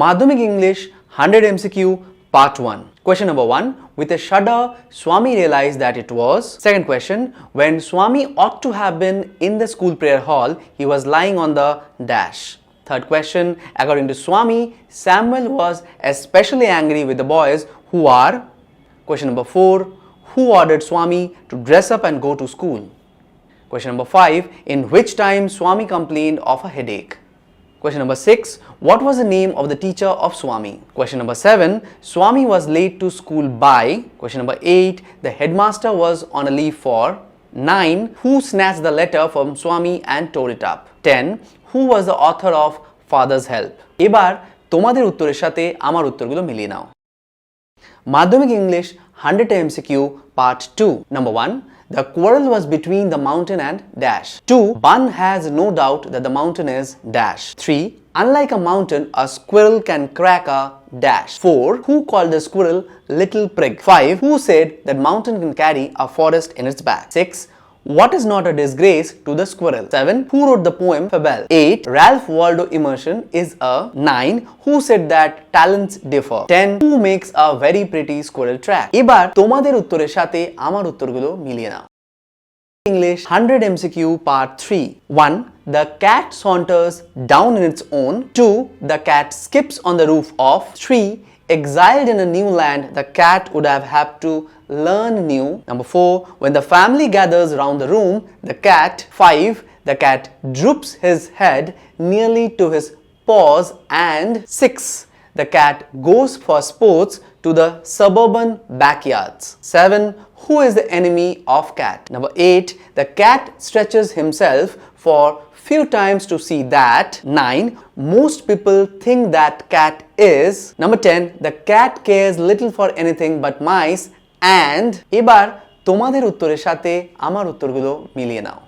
Madhyamik English 100 MCQ Part 1. Question number 1. With a shudder, Swami realized that it was. Second question. When Swami ought to have been in the school prayer hall, he was lying on the dash. Third question. According to Swami, Samuel was especially angry with the boys who are. Question number 4. Who ordered Swami to dress up and go to school? Question number 5. In which time Swami complained of a headache? Question number 6. What was the name of the teacher of Swami? Question number 7. Swami was late to school by. Question number 8. The headmaster was on a leave for. 9. Who snatched the letter from Swami and tore it up? 10. Who was the author of Father's Help? এবার তোমাদের উত্তরের সাথে আমার উত্তরগুলো মিলিয়ে নাও। Madhyamik English 100 MCQ Part 2. Number 1. The quarrel was between the mountain and dash. 2. One has no doubt that the mountain is dash. 3. Unlike a mountain, a squirrel can crack a dash. 4. Who called the squirrel little prig? 5. Who said that mountain can carry a forest in its back? 6. What is not a disgrace to the squirrel? 7. Who wrote the poem Fable? 8. Ralph Waldo Emerson is a. 9. Who said that talents differ? 10. Who makes a very pretty squirrel track? এবার তোমাদের উত্তরের সাথে আমার উত্তরগুলো মিলিয়ে নাও। English 100 MCQ Part 3. 1. The cat saunters down in its own. 2. The cat skips on the roof of. 3. Exiled in a new land, the cat would have had to learn new. Number 4. When the family gathers round the room, the cat. 5. The cat droops his head nearly to his paws. And 6. The cat goes for sports to the suburban backyards. 7. Who is the enemy of cat? Number 8. The cat stretches himself for few times to see that. 9. Most people think that cat is. Number 10. The cat cares little for anything but mice. And এবার তোমাদের উত্তরের সাথে আমার উত্তরগুলো মিলিয়ে নাও।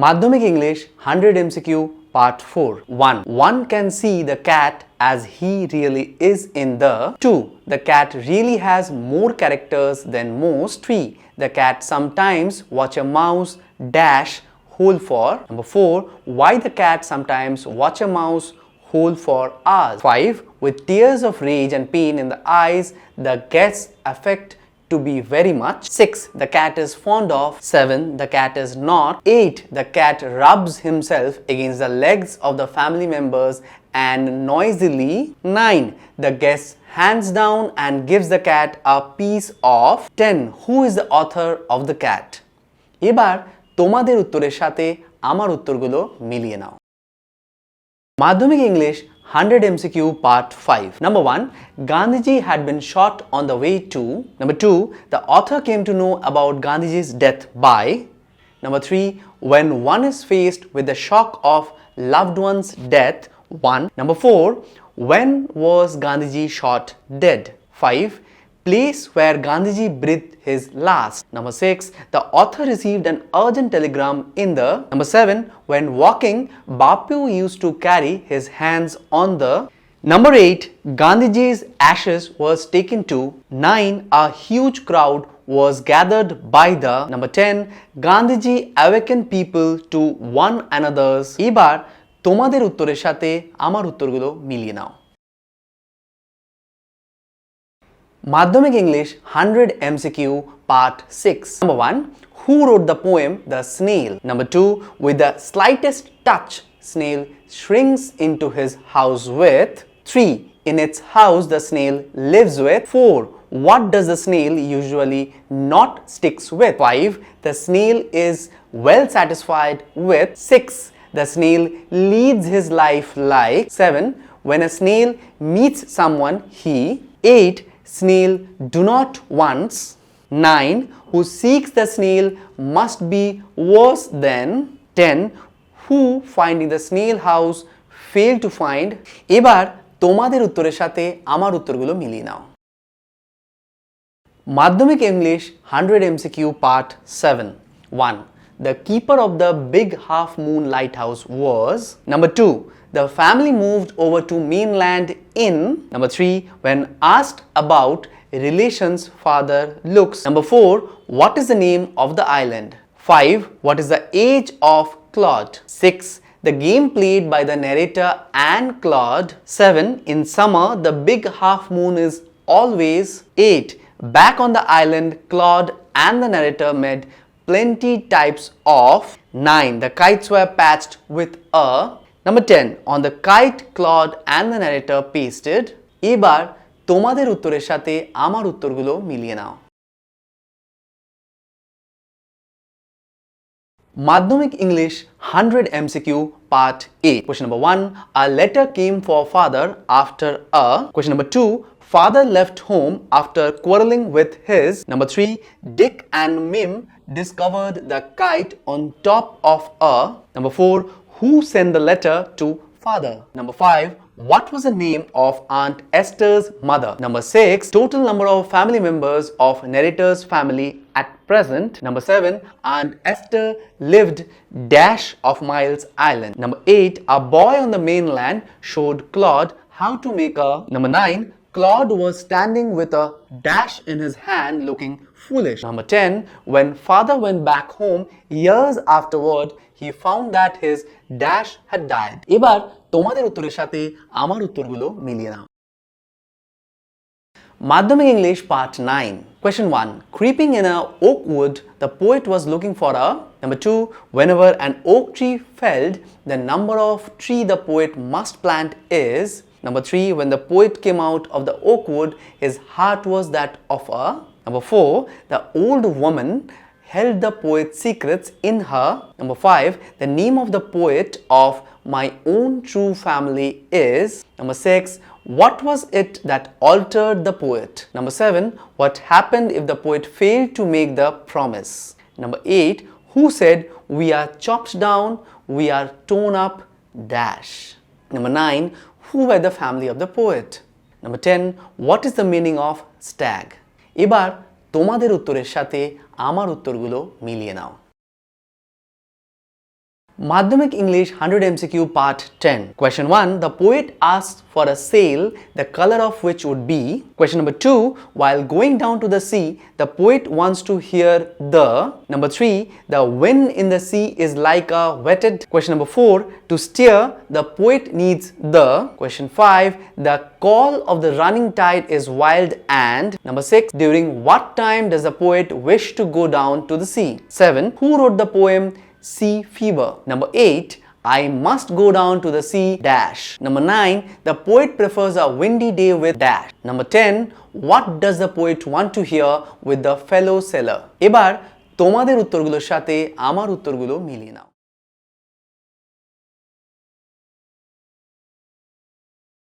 Madhyamik English 100 MCQ Part 4. 1. One can see the cat as he really is in the. 2. The cat really has more characters than most. 3. The cat sometimes watch a mouse dash hole for. Number 4. Why the cat sometimes watch a mouse hole for hours. 5. With tears of rage and pain in the eyes, the guests affect to be very much. 6. The cat is fond of. 7. The cat is not. 8. The cat rubs himself against the legs of the family members and noisily. 9. The guest hands down and gives the cat a piece of. 10. Who is the author of the cat? এবার তোমাদের উত্তরের সাথে আমার উত্তরগুলো মিলিয়ে নাও। Madhyamik English 100 MCQ Part 5. Number 1. Gandhiji had been shot on the way to. Number 2. The author came to know about Gandhiji's death by. Number 3. When one is faced with the shock of loved one's death. 1. Number 4. When was Gandhiji shot dead? 5. Place where Gandhiji breathed his last. Number 6. The author received an urgent telegram in the. Number 7. When walking, Bapu used to carry his hands on the. Number 8. Gandhiji's ashes was taken to. 9. A huge crowd was gathered by the. Number 10. Gandhiji awakened people to one another's. এবার তোমাদের উত্তরের সাথে আমার উত্তরগুলো মিলিয়ে নাও। Madhyamik English 100 MCQ Part 6. Number 1. Who wrote the poem The Snail? Number 2. With the slightest touch, snail shrinks into his house with. 3. In its house, the snail lives with. 4. What does the snail usually not sticks with? 5. The snail is well satisfied with. 6. The snail leads his life like. 7. When a snail meets someone, he. 8. Snail do not once. 9. Who seeks the snail must be worse than. 10. Who finding the snail house fail to find. এবার তোমাদের উত্তরের সাথে আমার উত্তরগুলো মিলিয়ে নাও। Madhyamik English 100 MCQ Part 7. 1. The keeper of the big half moon lighthouse was. Number 2. The family moved over to mainland in. Number 3. When asked about relations, father looks. Number 4. What is the name of the island? 5. What is the age of Claude? 6. the game played by the narrator and Claude. 7. In summer, the big half moon is always. 8. Back on the island, Claude and the narrator met plenty types of. 9. The kites were patched with a. Number 10. On the kite, Claude and the narrator pasted. এবার তোমাদের উত্তরের সাথে আমার উত্তরগুলো মিলিয়ে নাও। Madhyamik English 100 MCQ Part A. Question number 1. A letter came for father after a. Question number 2. Father left home after quarreling with his. Number 3. Dick and Mim discovered the kite on top of a. Number 4. Who sent the letter to father? Number 5. What was the name of Aunt Esther's mother? Number 6. Total number of family members of narrator's family at present. Number 7. Aunt Esther lived dash of miles island. Number 8. A boy on the mainland showed Claude how to make a. Number 9. Claude was standing with a dash in his hand looking foolish. Number 10. When father went back home years afterward, he found that his dash had died. এবার তোমাদের উত্তরের সাথে আমার উত্তরগুলো মিলিয়ে নাও। Madhyamik English Part 9. Question 1. Creeping in a oak wood, the poet was looking for a. Number 2. Whenever an oak tree felled, the number of tree the poet must plant is. Number 3. When the poet came out of the oak wood, his heart was that of a. Number 4. The old woman held the poet's secrets in her. Number 5. The name of the poet of my own true family is. Number 6. What was it that altered the poet? Number 7. What happened if the poet failed to make the promise? Number 8. Who said we are chopped down, we are torn up, dash. Number 9. Who were the family of the poet? Number 10. What is the meaning of stag? এবার তোমাদের উত্তরের সাথে আমার উত্তরগুলো মিলিয়ে নাও। Madhyamik English 100 MCQ Part 10. Question 1. The poet asks for a sail, the color of which would be. Question number 2. While going down to the sea, the poet wants to hear the. Number 3. The wind in the sea is like a wetted. Question number 4. To steer, the poet needs the. Question 5. The call of the running tide is wild and. Number 6. During what time does the poet wish to go down to the sea? 7. Who wrote the poem Sea Fever? Number 8. I must go down to the sea dash. Number 9. The poet prefers a windy day with dash. Number 10. What does the poet want to hear with the fellow sailor? এবার তোমাদের উত্তরগুলোর সাথে আমার উত্তরগুলো মিলিয়ে নাও।